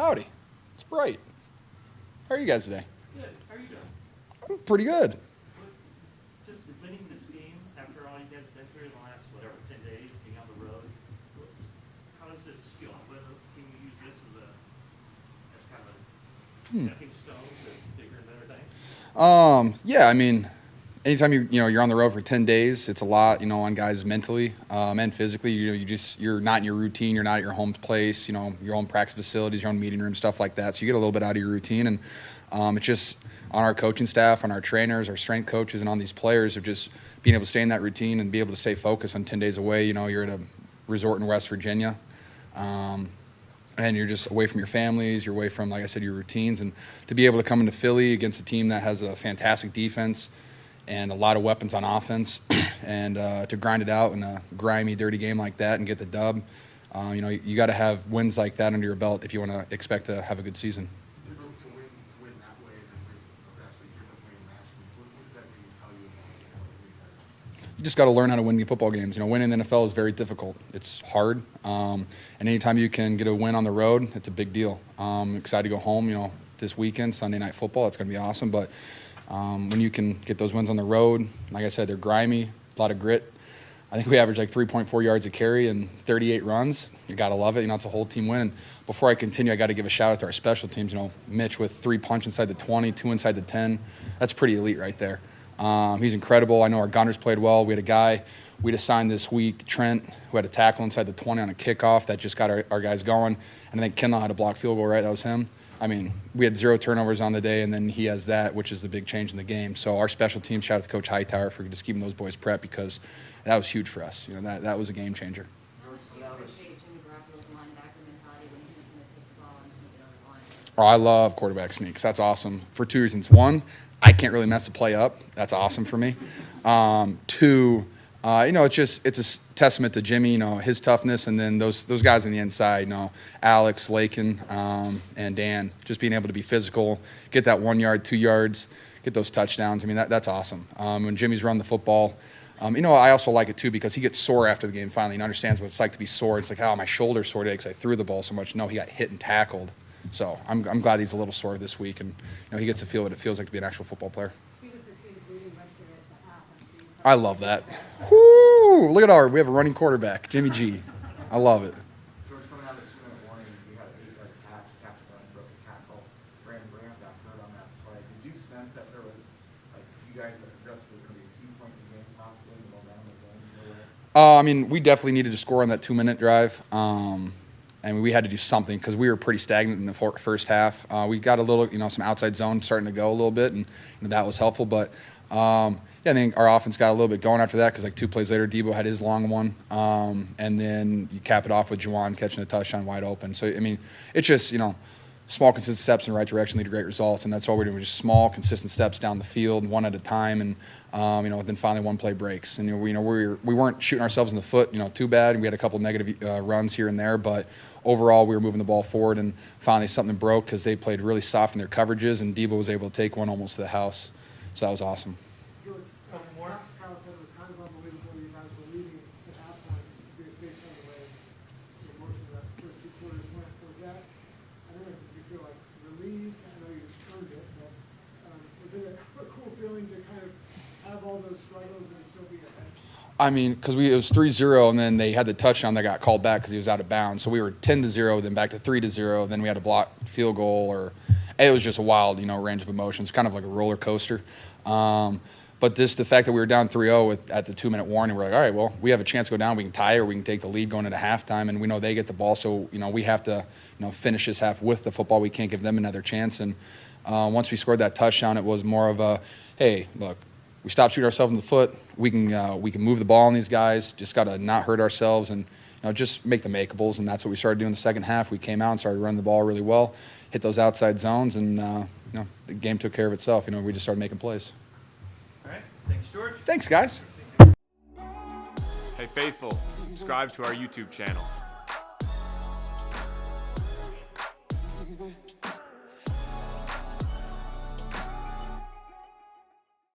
Howdy. It's bright. How are you guys today? Good. How are you doing? I'm pretty good. Just winning this game after all you guys have been through in the last, 10 days, being on the road. How does this feel? Can you use this as kind of a stepping stone to bigger and better things? Yeah, I mean, anytime you're on the road for 10 days, it's a lot, on guys mentally and physically. You're not in your routine. You're not at your home place. Your own practice facilities, your own meeting room, stuff like that. So you get a little bit out of your routine, and it's just on our coaching staff, on our trainers, our strength coaches, and on these players of just being able to stay in that routine and be able to stay focused on 10 days away. You're at a resort in West Virginia. And you're just away from your families, you're away from, like I said, your routines. And to be able to come into Philly against a team that has a fantastic defense and a lot of weapons on offense and to grind it out in a grimy, dirty game like that and get the dub, you got to have wins like that under your belt if you want to expect to have a good season. To win that way and then win a vastly different way in basketball, what does that mean to tell you about You just got to learn how to win the football games. Winning in the NFL is very difficult. It's hard. And anytime you can get a win on the road, it's a big deal. I'm excited to go home, this weekend, Sunday Night Football. It's going to be awesome. But when you can get those wins on the road, like I said, they're grimy, a lot of grit. I think we average like 3.4 yards a carry and 38 runs. You got to love it. It's a whole team win. And before I continue, I got to give a shout out to our special teams. Mitch with 3 punch inside the 20, 2 inside the 10. That's pretty elite right there. He's incredible. I know our gunners played well. We had a guy we'd assigned this week, Trent, who had a tackle inside the 20 on a kickoff that just got our guys going. And I think Kittle had a block field goal, right? That was him. We had 0 turnovers on the day, and then he has that, which is the big change in the game. So our special team, shout out to Coach Hightower for just keeping those boys prepped because that was huge for us. That was a game changer. Oh, I love quarterback sneaks. That's awesome for 2 reasons. 1, I can't really mess the play up. That's awesome for me. 2, it's a testament to Jimmy, his toughness, and then those guys on the inside, Alex, Lakin, and Dan, just being able to be physical, get that 1 yard, 2 yards, get those touchdowns. That's awesome. When Jimmy's run the football, I also like it too because he gets sore after the game finally and understands what it's like to be sore. It's like, oh, my shoulder's sore today because I threw the ball so much. No, he got hit and tackled. So I'm glad he's a little sore this week, and he gets to feel what it feels like to be an actual football player. I love that. Woo! Look at we have a running quarterback, Jimmy G. I love it. George, coming out of the 2-minute warning, we had an 8-yard catch, captain run, broke a tackle. Brandon Graham got hurt on that play. Did you sense that there was, you guys that addressed it was going to be a key point in the game, possibly, the momentum of the game? We definitely needed to score on that 2-minute drive. We had to do something because we were pretty stagnant in the first half. We got a little, some outside zone starting to go a little bit, and that was helpful. But I think our offense got a little bit going after that because 2 plays later, Debo had his long one, and then you cap it off with Juwan catching a touchdown wide open. So it's just small, consistent steps in the right direction lead to great results, and that's all we're doing. Just small, consistent steps down the field, one at a time, and then finally one play breaks. And we weren't shooting ourselves in the foot, too bad. We had a couple negative runs here and there, but overall we were moving the ball forward. And finally something broke because they played really soft in their coverages, and Debo was able to take one almost to the house. So that was awesome. Kyle said it was kind of unbelievable you guys were leading at halftime based on the way the motion of that first 2 quarters went. Was that, I don't know if you feel like relieved, I know you earned it, but was it a cool feeling to kind of have all those struggles and still be ahead? Because it was 3-0, and then they had the touchdown that got called back because he was out of bounds. So we were 10-0, then back to 3-0, then we had a blocked field goal, it was just a wild, range of emotions, kind of like a roller coaster. But just the fact that we were down 3-0 at the 2-minute warning, we're like, all right, well, we have a chance to go down. We can tie or we can take the lead going into halftime, and we know they get the ball. So, we have to, finish this half with the football. We can't give them another chance. And once we scored that touchdown, it was more of a, hey, look, we stopped shooting ourselves in the foot. We can move the ball on these guys. Just got to not hurt ourselves and just make the makeables. And that's what we started doing in the second half. We came out and started running the ball really well, hit those outside zones, and the game took care of itself. We just started making plays. All right. Thanks, George. Thanks, guys. Hey, Faithful, subscribe to our YouTube channel.